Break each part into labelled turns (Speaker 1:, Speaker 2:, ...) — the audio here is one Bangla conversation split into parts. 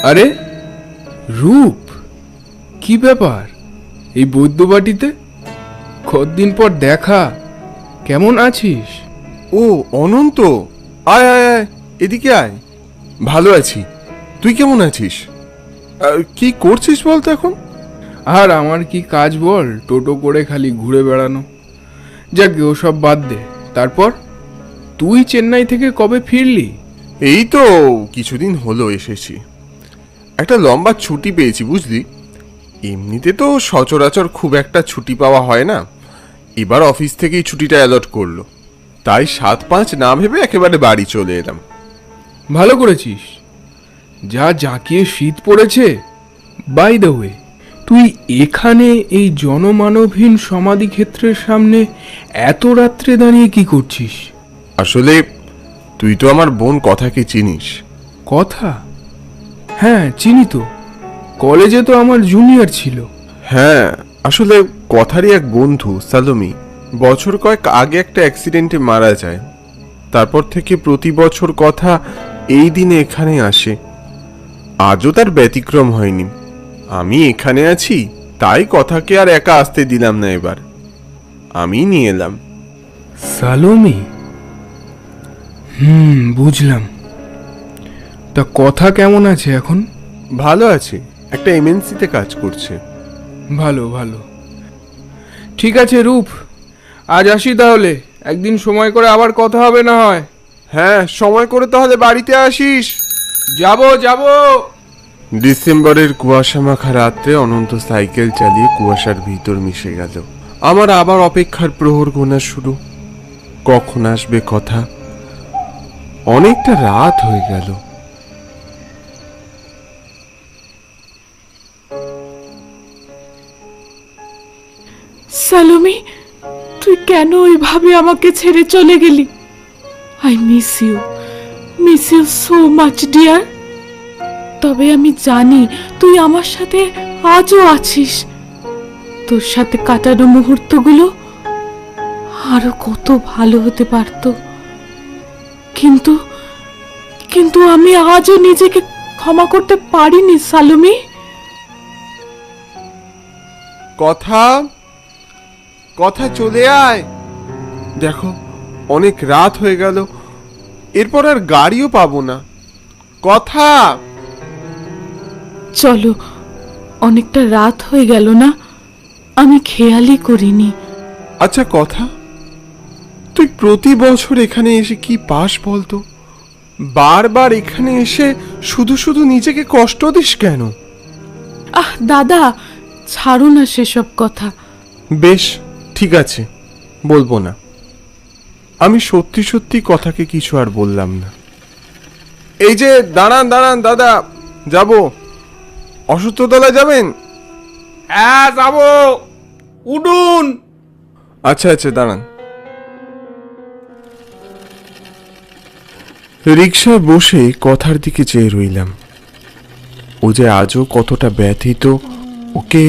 Speaker 1: আরে রূপ, কি ব্যাপার এই বৈদ্যবাটিতে? কতদিন পর দেখা, কেমন আছিস?
Speaker 2: ও অনন্ত, আয় আয় আয়, এদিকে আয়। ভালো আছি, তুই কেমন আছিস? কি করছিস বলতো এখন?
Speaker 1: আর আমার কি কাজ বল, টোটো করে খালি ঘুরে বেড়ানো। যাক ওসব বাদ দে। তারপর তুই চেন্নাই থেকে কবে ফিরলি?
Speaker 2: এই তো কিছুদিন হলো এসেছি। একটা লম্বা ছুটি পেয়েছি বুঝলি। এমনিতে তো সচরাচর খুব একটা ছুটি পাওয়া হয় না, এবার অফিস থেকেই ছুটিটা অ্যালট করলো, তাই 7-5 না ভেবে একেবারে বাড়ি চলে এলাম।
Speaker 1: ভালো করেছিস। যা জাঁকিয়ে শীত পড়েছে। বাই দ্য ওয়ে, তুই এখানে এই জনমানবহীন সমাধি ক্ষেত্রের সামনে এত রাত্রে দাঁড়িয়ে কি করছিস?
Speaker 2: আসলে তুই তো আমার বোন কথাকে চিনিস।
Speaker 1: কথা? হ্যাঁ চিনি তো, কলেজে তো আমার জুনিয়র ছিল।
Speaker 2: হ্যাঁ, আসলে কথারই এক বন্ধু সালোমি বছর কয়েক আগে একটা অ্যাক্সিডেন্টে মারা যায়। তারপর থেকে প্রতি বছর কথা এই দিনে এখানে আসে। আজও তার ব্যতিক্রম হয়নি। আমি এখানে আছি, তাই কথাকে আর একা আসতে দিলাম না, এবার আমি নিয়ে এলাম।
Speaker 1: সালোমি? বুঝলাম। তা কথা কেমন আছে এখন?
Speaker 2: ভালো আছে, একটা এমএনসিতে কাজ করছে।
Speaker 1: ভালো ভালো। ঠিক আছে রূপ, আজ আসি তাহলে। একদিন সময় করে আবার কথা হবে না হয়?
Speaker 2: হ্যাঁ, সময় করে তাহলে বাড়িতে আসিস।
Speaker 1: যাবো যাবো।
Speaker 2: ডিসেম্বরের কুয়াশা মাখা রাত্রে অনন্ত সাইকেল চালিয়ে কুয়াশার ভিতর মিশে গেল। আমার আবার অপেক্ষার প্রহর গোনা শুরু। কখন আসবে কথা? অনেকটা রাত হয়ে গেল।
Speaker 3: সালোমি, তুই কেন ওইভাবে আমাকে ছেড়ে চলে গেলি? I miss you so much dear. তবে আমি জানি তুই আমার সাথে আজও আছিস। তোর সাথে কাটানো মুহূর্তগুলো আরো কত ভালো হতে পারত, কিন্তু কিন্তু আমি আজও নিজেকে ক্ষমা করতে পারিনি সালোমি।
Speaker 2: কথা কথা চলে আয়। দেখো, অনেক রাত হয়ে গেল, এরপর আর গাড়িও পাবো না। কথা।
Speaker 3: চলো, অনেকটা রাত হয়ে গেল না? আমি খেয়ালই করিনি।
Speaker 2: আচ্ছা কথা, তুই প্রতি বছর এখানে এসে কি পাস বলতো? বারবার এখানে এসে শুধু শুধু নিজেকে কষ্ট দিস কেন?
Speaker 3: দাদা, ছাড়ো না সেসব কথা।
Speaker 2: বেশ, ঠিক আছে, বলবো না। আমি সত্যি সত্যি কথাকে কিছু আর বললাম না। এই যে দাঁড়ান দাঁড়ান দাদা, যাবো। অসুস্থতলা যাবেন?
Speaker 1: হ্যাঁ যাবো, উঠুন।
Speaker 2: আচ্ছা আচ্ছা, দাঁড়ান। রিকশায় বসে কথার দিকে চেয়ে রইলাম। ও যে আজও কতটা ব্যথিত, ওকে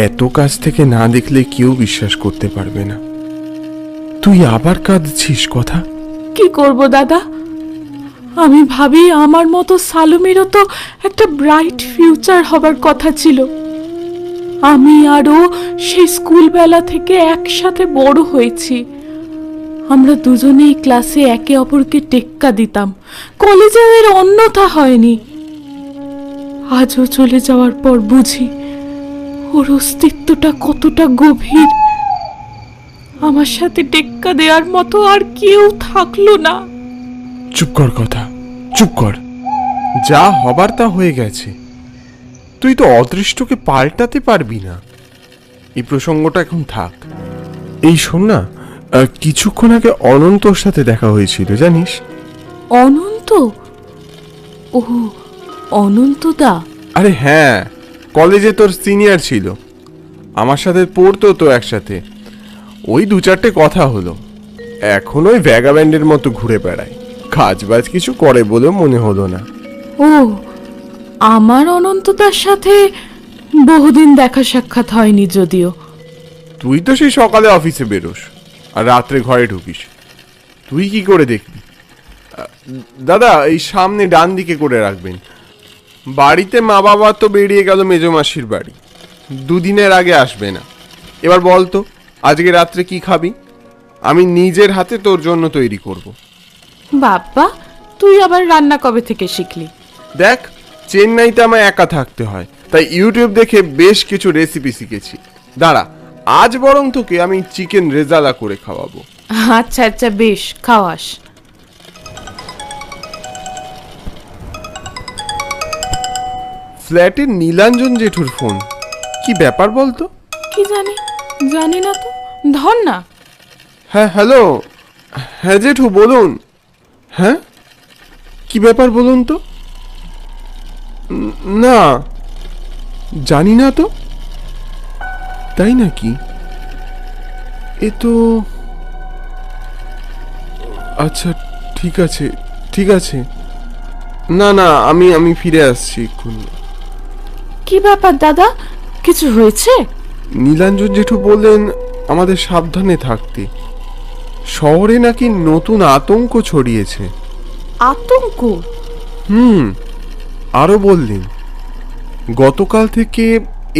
Speaker 2: এত কাছ থেকে না দেখলে কেউ বিশ্বাস করতে পারবে না। তুই আবার কাঁদছিস কথা?
Speaker 3: কি করব দাদা, আমি ভাবি আমার মতো সালোমিরও তো একটা ব্রাইট ফিউচার হবার কথা ছিল। আমি আরও সেই স্কুলবেলা থেকে একসাথে বড় হয়েছি। আমরা দুজনেই ক্লাসে একে অপরকে টেক্কা দিতাম, কলেজে এর অন্যথা হয়নি। আজও চলে যাওয়ার পর বুঝি ওর অস্তিত্বটা কতটা গভীর। আমার সাথে টেক্কা দেওয়ার মতো আর কেউ থাকলো না।
Speaker 2: চুপ কর কথা, চুপ কর। যা হবার তা হয়ে গেছে। তুই তো অদৃষ্টকে পাল্টাতে পারবি না। এই প্রসঙ্গটা এখন থাক। এই শোন না, কিছুক্ষণ আগে অনন্তর সাথে দেখা হয়েছিল জানিস?
Speaker 3: অনন্ত? ও, অনন্তদা?
Speaker 2: আরে হ্যাঁ, কলেজে তোর সিনিয়র ছিল, আমার সাথে পড়তো তো একসাথে। ওই 2-4টে কথা হলো। এখন ওই ভ্যাগাব্যান্ডের মতো ঘুরে বেড়ায়, কাজবাজ কিছু করে বলেও মনে হলো না।
Speaker 3: ও, আমার অনন্তদার সাথে বহুদিন দেখা সাক্ষাৎ হয়নি যদিও।
Speaker 2: তুই তো সেই সকালে অফিসে বেরোস আর রাত্রে ঘরে ঢুকিস, তুই কি করে দেখবি? দাদা, এই সামনে ডান দিকে করে রাখবেন, বাড়িতে মা বাবা তো বেরিয়ে গেল মেজমাসির বাড়ি, দুদিনের আগে আসবে না। এবার বল তো আজকে রাত্রে কি খাবি? আমি নিজের হাতে তোর জন্য তৈরি করব।
Speaker 3: বাবা, তুই আবার রান্না কবে থেকে শিখলি?
Speaker 2: দেখ, চেন্নাইতে আমায় একা থাকতে হয়, তাই ইউটিউব দেখে বেশ কিছু রেসিপি শিখেছি। দাঁড়া, আজ বরং তোকে আমি চিকেন রেজালা করে খাওয়াবো।
Speaker 3: আচ্ছা আচ্ছা, বেশ, খাওয়াস।
Speaker 2: ফ্ল্যাটের নীলাঞ্জন জেঠুর ফোন, কি ব্যাপার বলতো?
Speaker 3: কি জানি, জানি না তো। ধর না।
Speaker 2: হ্যাঁ, হ্যালো। হ্যাঁ জেঠু, বলুন। হ্যাঁ, কি ব্যাপার বলুন তো? না, জানি না তো। তাই নাকি? এ তো আচ্ছা, ঠিক আছে, ঠিক আছে। না না, আমি ফিরে আসছি এক্ষুনি।
Speaker 3: কি ব্যাপার দাদা, কিছু হয়েছে?
Speaker 2: নীলাঞ্জন জেঠু বললেন আমাদের সাবধানে থাকতে। শহরে নাকি নতুন আতঙ্ক ছড়িয়েছে।
Speaker 3: আতঙ্ক?
Speaker 2: আরো বললেন গতকাল থেকে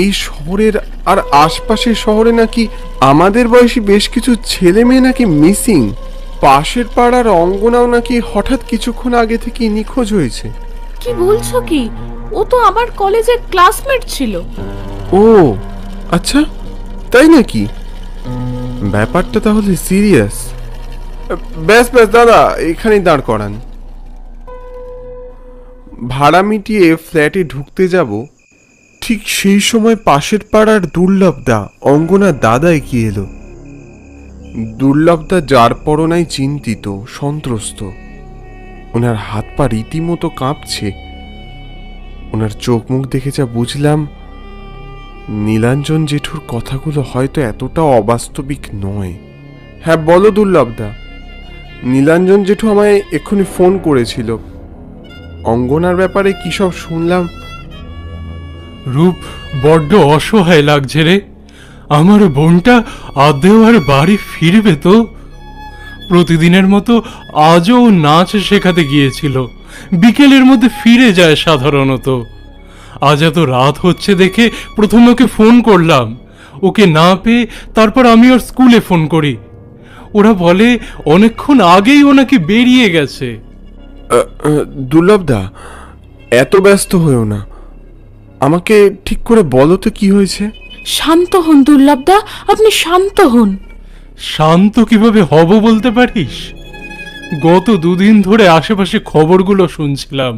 Speaker 2: এই শহরের আর আশপাশের শহরে নাকি আমাদের বয়সী বেশ কিছু ছেলে মেয়ে নাকি মিসিং। পাশের পাড়ার অঙ্গনাও নাকি হঠাৎ কিছুক্ষণ আগে থেকে নিখোঁজ হয়েছে।
Speaker 3: কি বলছো কি? ও তো আমার কলেজের ক্লাসমেট ছিল।
Speaker 2: ও আচ্ছা, তাই নাকি? ব্যাপারটা তাহলে সিরিয়াস। ব্যাস ব্যাস দাদা, এখানেই দাঁড় করান। ভাড়া মিটিয়ে ফ্ল্যাটে ঢুকতে যাব, ঠিক সেই সময় পাশের পাড়ার দুর্লভদা, অঙ্গনার দাদা এগিয়ে এলো। দুর্লভদা যার পরনাই চিন্তিত, সন্ত্রস্ত। ওনার হাত পা রীতিমতো কাঁপছে। ওনার চোখ মুখ দেখে যা বুঝলাম, নীলাঞ্জন জেঠুর কথাগুলো হয়তো এতটা অবাস্তবিক নয়। হ্যাঁ বলো দুর্লভদা। নীলাঞ্জন জেঠু আমায় এক্ষুনি ফোন করেছিল। অঙ্গনার ব্যাপারে কি সব শুনলাম।
Speaker 4: রূপ, বড্ড অসহায় লাগছে রে। আমার বোনটা আদেও আর বাড়ি ফিরবে তো? প্রতিদিনের মতো আজও ও নাচ শেখাতে গিয়েছিল, বিকেলের মধ্যে ফিরে যায় সাধারণত। আজ এত রাত হচ্ছে দেখে প্রথমে ওকে ফোন করলাম, ওকে না পেয়ে তারপর আমি ওর স্কুলে ফোন করি। ওরা বলে অনেকক্ষণ আগেই ও নাকি বেরিয়ে গেছে।
Speaker 2: দুর্লভদা, এত ব্যস্ত হয়েও না, আমাকে ঠিক করে বলো তো কি হয়েছে।
Speaker 3: শান্ত হন দুর্লভদা, আপনি শান্ত হন।
Speaker 4: শান্ত কিভাবে হব বলতে পারিস? গত দুদিন ধরে আশেপাশে খবরগুলো শুনছিলাম,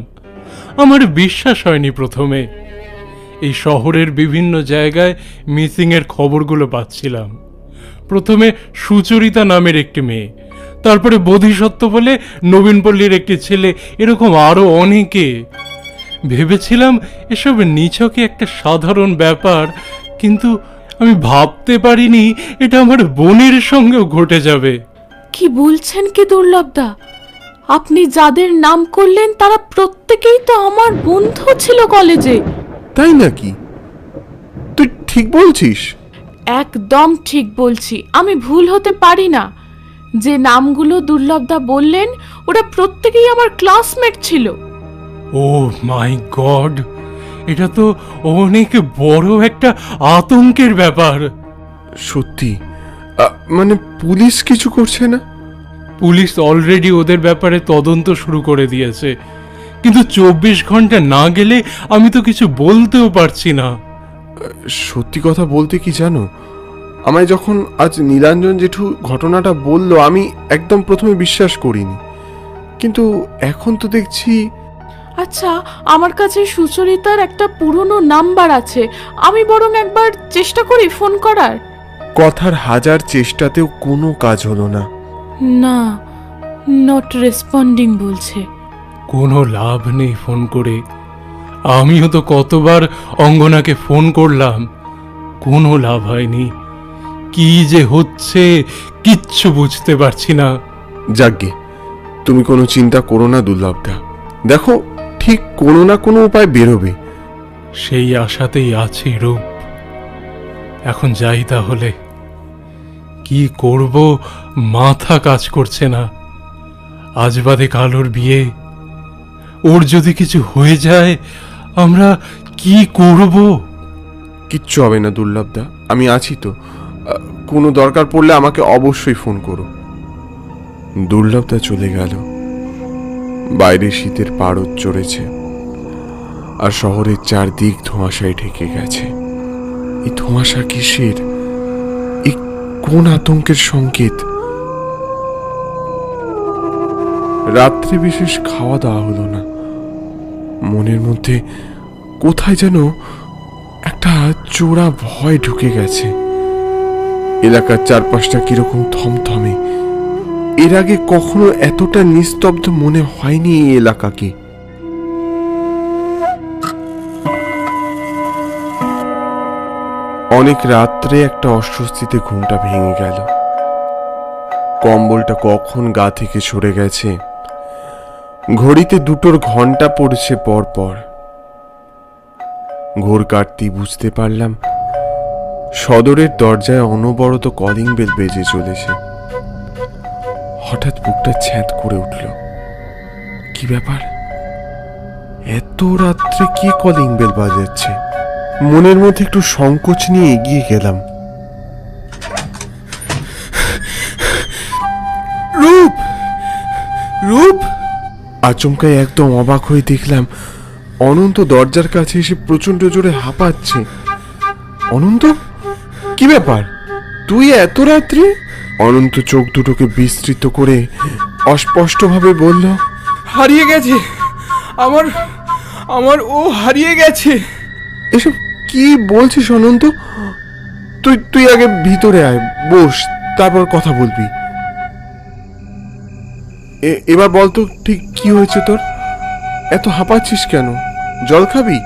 Speaker 4: আমার বিশ্বাস হয়নি প্রথমে। এই শহরের বিভিন্ন জায়গায় মিসিংয়ের খবরগুলো পাচ্ছিলাম। প্রথমে সুচরিতা নামের একটি মেয়ে, তারপরে বোধিসত্ত্ব বলে নবীনপল্লীর একটি ছেলে, এরকম আরো অনেকে। ভেবেছিলাম এসব নিছকে একটা সাধারণ ব্যাপার, কিন্তু আমি ভাবতে পারিনি এটা আমার বোনের সঙ্গেও ঘটে যাবে।
Speaker 3: কি বলছেন কি দুর্লভদা? আপনি যাদের নাম করলেন তারা প্রত্যেকেই তো আমার বন্ধু ছিল কলেজে।
Speaker 2: তাই নাকি? তুই ঠিক বলছিস?
Speaker 3: একদম ঠিক বলছি, আমি ভুল হতে পারি না। যে নামগুলো দুর্লভদা বললেন ওরা প্রত্যেকেই আমার ক্লাসমেট ছিল।
Speaker 4: ও মাই গড, এটা তো অনেক বড় একটা আতঙ্কের ব্যাপার।
Speaker 2: সত্যি? মানে পুলিশ কিছু করছে না?
Speaker 4: পুলিশ অলরেডি ওদের ব্যাপারে তদন্ত শুরু করে দিয়েছে, কিন্তু 24 ঘন্টা না গেলে আমি তো কিছু বলতেও পারছি না।
Speaker 2: সত্যি কথা বলতে কি জানো, আমায় যখন আজ নীলাঞ্জন জেঠু ঘটনাটা বলল, আমি একদম প্রথমে বিশ্বাস করিনি, কিন্তু এখন তো দেখছি।
Speaker 3: আচ্ছা, আমার কাছে সুচরিতার একটা পুরনো নাম্বার আছে, আমি বরং একবার চেষ্টা করি ফোন করার।
Speaker 2: কথার হাজার চেষ্টাতেও কোনো কাজ হলো না।
Speaker 3: না, নট রেসপন্ডিং বলছে।
Speaker 4: কোনো লাভ নেই ফোন করে। আমিও তো কতবার অঙ্গনাকে ফোন করলাম, কোনো লাভ হয়নি। কি যে হচ্ছে কিচ্ছু বুঝতে পারছি না।
Speaker 2: যাগ্গে, তুমি কোনো চিন্তা করো না দুর্লভদা, দেখো ঠিক কোনো না কোনো উপায় বেরোবে।
Speaker 4: সেই আশাতেই আছি রূপ। এখন যাই তাহলে। কি করব মাথা কাজ করছে না। আজ বাদে কাল ওর বিয়ে, ওর যদি কিছু হয়ে যায় আমরা কি করব?
Speaker 2: কিচ্ছু হবে না দুর্লভদা, আমি আছি তো। কোনো দরকার পড়লে আমাকে অবশ্যই ফোন করো। দুর্লভদা চলে গেল। বাইরে শীতের পারদ চড়েছে, আর শহরের চারদিক ধোঁয়াশায় ঢেকে গেছে। এই ধোঁয়াশা কিসের? এই কোন আতঙ্কের সংকেত? রাত্রে বিশেষ খাওয়া দাওয়া হলো না। মনের মধ্যে কোথায় যেন একটা চোরা ভয় ঢুকে গেছে। এলাকার চারপাশটা কিরকম থমথমে। এর আগে কখনো এতটা নিস্তব্ধ মনে হয়নি এই এলাকাকে। অনেক রাত্রে একটা অস্বস্তিতে ঘুমটা ভেঙে গেল। কম্বলটা কখন গা থেকে সরে গেছে। ঘড়িতে 2টোর ঘন্টা পড়ছে পর পর। ঘোর কাটতেই বুঝতে পারলাম সদরের দরজায় অনবরত কলিং বেল বেজে চলেছে। হঠাৎ বুকটা ছ্যাঁত করে উঠল। কি ব্যাপার? এত রাত্রে কে কলিং বেল বাজাচ্ছে? মনের মধ্যে একটু সংকোচ নিয়ে এগিয়ে গেলাম।
Speaker 1: রূপ, রূপ!
Speaker 2: আচমকায় একদম অবাক হয়ে দেখলাম অনন্ত দরজার কাছে এসে প্রচন্ড জোরে হাঁপাচ্ছে। অনন্ত, কি ব্যাপার? তুই এত রাত্রে? অনন্ত চোখ দুটোকে বিস্তৃত করে অস্পষ্টভাবে বলল,
Speaker 1: হারিয়ে গেছে আমার আমার ও হারিয়ে গেছে।
Speaker 2: এসব কি বলছিস অনন্ত? তুই তুই আগে ভিতরে আয়, বস, তারপর কথা বলবি। এবার বলতো ঠিক কি হয়েছে তোর? এত হাঁপাচ্ছিস কেন? জল খাবি?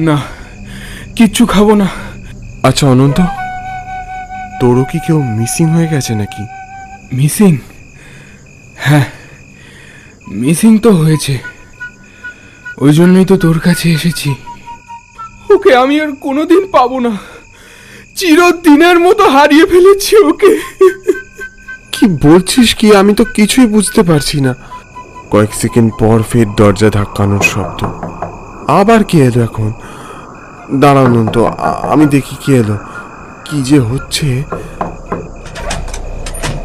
Speaker 1: না, কিচ্ছু খাবো না।
Speaker 2: আচ্ছা অনন্ত, তোরও কি কেউ মিসিং হয়ে গেছে নাকি?
Speaker 1: মিসিং? হ্যাঁ, মিসিং তো হয়েছে। ওই জন্যই তো তোর কাছে এসেছি। ওকে আমি আর কোনোদিন পাবো না। চিরদিনের মতো হারিয়ে ফেলেছি ওকে।
Speaker 2: কি বলছিস কি? আমি তো কিছুই বুঝতে পারছি না। কয়েক সেকেন্ড পর ফের দরজা ধাক্কানোর শব্দ। আবার কে এলো এখন? দাঁড়াও অনন্ত, আমি দেখি কে এলো। কি যে হচ্ছে!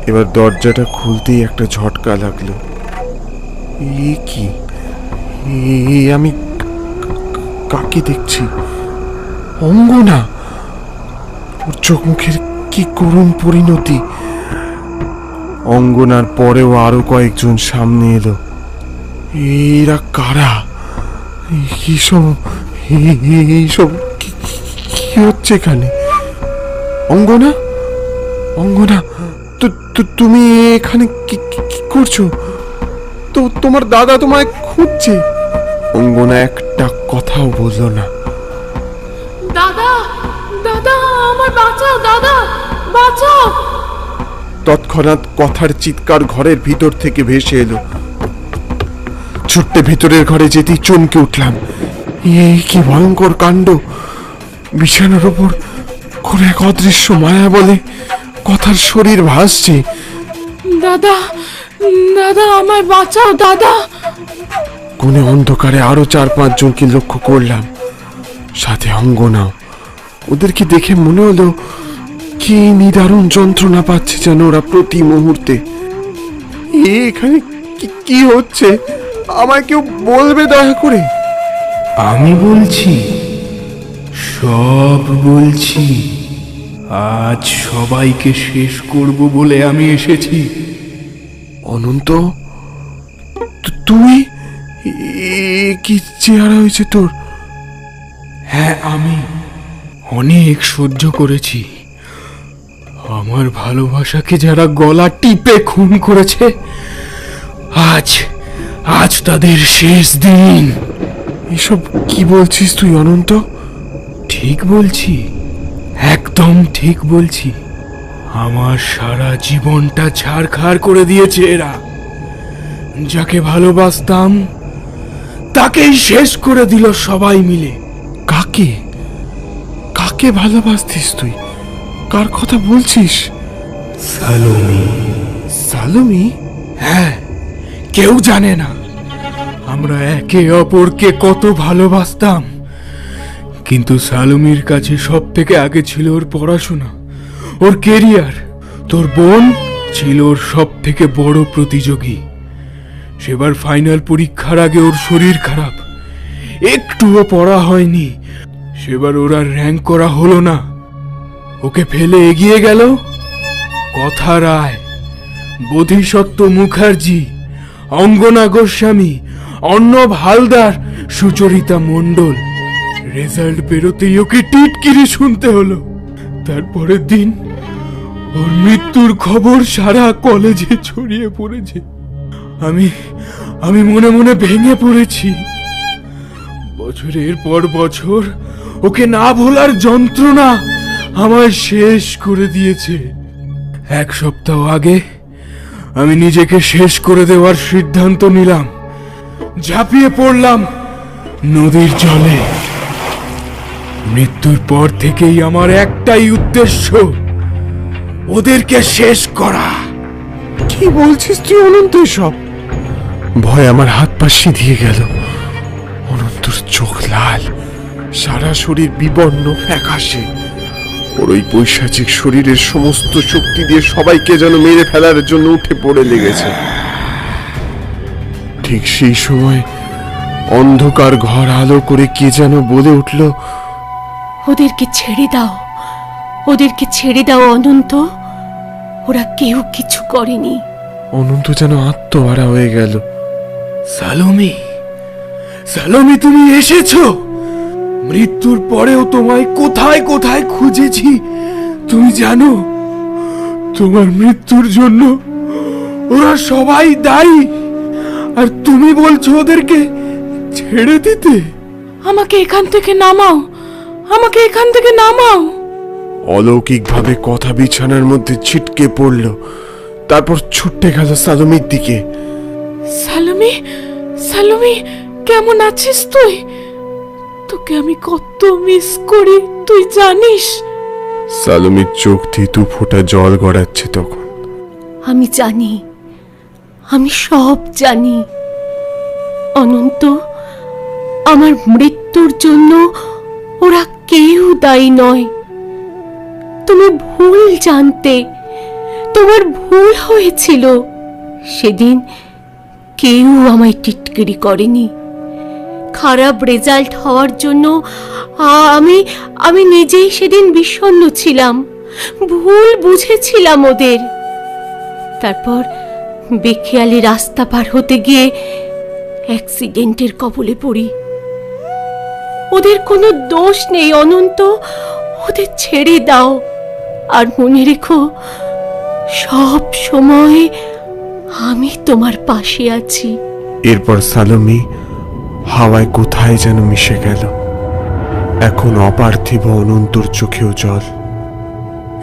Speaker 2: এবার দরজাটা খুলতেই একটা ঝটকা লাগলো। এ কি? আমি কাকে দেখছি? অঙ্গনা! ওর চোখ মুখের কি করুণ পরিণতি! অঙ্গনার পরেও আরো কয়েকজন সামনে এলো। এরা কারা? এইসব এইসব কি হচ্ছে এখানে? অঙ্গনা, অঙ্গনা, তুমি এখানে কি করছো? তো তোমার দাদা তোমায় খুঁজছে। অঙ্গনা একটা কথাও বললো না।
Speaker 3: দাদা, দাদা, আমার বাঁচাও, দাদা, বাঁচাও!
Speaker 2: তৎক্ষণাৎ কথার চিৎকার ঘরের ভিতর থেকে ভেসে এলো। ছুটতে ভিতরের ঘরে যেতেই চমকে উঠলাম। এই কি ভয়ঙ্কর কাণ্ড! বিছানার ওপর কোন এক অদৃশ্য মায়া বলে কথার শরীর ভাসছে।
Speaker 3: দাদা, দাদা, আমায় বাঁচাও, দাদা!
Speaker 2: কোণে অন্ধকারে আরো 4-5 জনকে লক্ষ্য করলাম, সাথে অঙ্গনাও। ওদেরকে দেখে মনে হলো কি নিদারুণ যন্ত্রণা পাচ্ছে যেন ওরা প্রতি মুহূর্তে। এখানে কি হচ্ছে? আমায় কেউ বলবে দয়া করে?
Speaker 1: আমি বলছি, সব বলছি। আজ সবাইকে শেষ করব বলে আমি এসেছি।
Speaker 2: অনন্ত, তুই? কি চেহারা হয়েছে তোর?
Speaker 1: হ্যাঁ, আমি অনেক সহ্য করেছি। আমার ভালোবাসাকে যারা গলা টিপে খুন করেছে, আজ আজ তাদের শেষ দিন।
Speaker 2: এসব কি বলছিস তুই অনন্ত?
Speaker 1: ঠিক বলছি, একদম ঠিক বলছি। আমার সারা জীবনটা ছারখার করে দিয়েছে এরা। যাকে ভালোবাসতাম তাকেই শেষ করে দিল সবাই মিলে।
Speaker 2: কাকে কাকে ভালোবাসতিস তুই? কার কথা বলছিস?
Speaker 1: সালোমি।
Speaker 2: সালমি?
Speaker 1: হ্যাঁ, কেউ জানে না। আমরা একে অপরকে কত ভালোবাসতাম, কিন্তু সালুমির কাছে সব থেকে আগে ছিল ওর পড়াশোনা, ওর কেরিয়ার। তোর বোন ছিল ওর সব থেকে বড় প্রতিযোগী। সেবার ফাইনাল পরীক্ষার আগে ওর শরীর খারাপ, একটুও পড়া হয়নি। সেবার ওর আর র্যাঙ্ক করা হলো না, ওকে ফেলে এগিয়ে গেল কথা রায়, বোধিসত্ত্ব মুখার্জি, অঙ্গনা গোস্বামী, অর্ণব হালদার, সুচরিতা মণ্ডল। রেজাল্ট বেরোতেই ওকে টিটকিরি শুনতে হলো। তারপরের দিন ওর মৃত্যুর খবর সারা কলেজে ছড়িয়ে পড়েছে। আমি মনে মনে ভেঙে পড়েছি। বছরের পর বছর ওকে না ভোলার যন্ত্রণা আমায় শেষ করে দিয়েছে। এক সপ্তাহ আগে আমি নিজেকে শেষ করে দেওয়ার সিদ্ধান্ত নিলাম। ঝাঁপিয়ে পড়লাম নদীর জলে। মৃত্যুর পর থেকেই আমার একটাই উদ্দেশ্য, ওদেরকে শেষ করা।
Speaker 2: কি বলছিস তুই অনন্ত এসব? ভয় আমার হাত পা সিঁধিয়ে গেল। অনন্তর চোখ লাল, সারা শরীর বিবর্ণ ফ্যাকাশে। ওর ওই পৈশাচিক শরীরের সমস্ত শক্তি দিয়ে সবাইকে যেন মেরে ফেলার জন্য উঠে পড়ে লেগেছে। ঠিক সেই সময় অন্ধকার ঘর আলো করে কে যেন বলে উঠল,
Speaker 5: ওদেরকে ছেড়ে দাও, ওদেরকে ছেড়ে দাও অনন্ত, ওরা কেউ কিছু করেনি।
Speaker 2: অনন্ত যেন আত্মহারা হয়ে গেল।
Speaker 1: সালোমি, সালোমি, তুমি এসেছো। মৃত্যুর পরেও তোমায় কোথায় কোথায় খুঁজেছি তুমি জানো? তোমার মৃত্যুর জন্য ওরা সবাই দায়ী, আর তুমি বলছো ওদেরকে ছেড়ে দিতে।
Speaker 3: আমাকে এখান থেকে নামাও, আমাকে এখান থেকে নামাও।
Speaker 2: অলৌকিকভাবে কথা বিছানার মধ্যে ছিটকে পড়ল, তারপর ছুটে গেল সালোমির দিকে।
Speaker 3: সালোমি, সালোমি, কেমন আছিস তুই? তোকে আমি কত মিস করি তুই জানিস?
Speaker 2: সালোমির চোখ দিয়ে দু ফোঁটা জল গড়াচ্ছে তখন।
Speaker 5: আমি জানি, আমি সব জানি অনন্ত। আমার মৃত্যুর জন্য ওরা কেউ দায়ী নয়। তুমি ভুল জানতে, তোমার ভুল হয়েছিল। সেদিন কেউ আমায় টিটকিরি করেনি। খারাপ রেজাল্ট হওয়ার জন্য আমি নিজেই সেদিন বিষণ্ণ ছিলাম, ভুল বুঝেছিলাম ওদের। তারপর বেখেয়ালি রাস্তা পার হতে গিয়ে অ্যাক্সিডেন্টের কবলে পড়ি। ওদের কোনো দোষ নেই অনন্ত, ওদের ছেড়ে দাও। আর মনে রেখো, সব সময় আমি তোমার পাশে আছি।
Speaker 2: এরপর সালোমি হাওয়ায় কোথায় যেন মিশে গেল। এখন অপার্থিব অনন্তর চোখেও জল।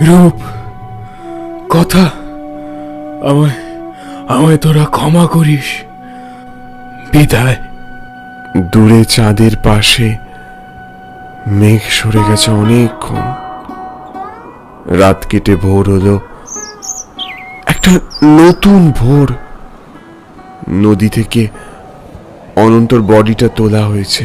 Speaker 1: রূপ, কথা, আমায় আমায় তোরা ক্ষমা করিস। বিদায়।
Speaker 2: দূরে চাঁদের পাশে মেঘ সরে গেছে অনেকক্ষণ। রাত কেটে ভোর হলো, একটা নতুন ভোর। নদী থেকে অনন্তর বডিটা তোলা হয়েছে।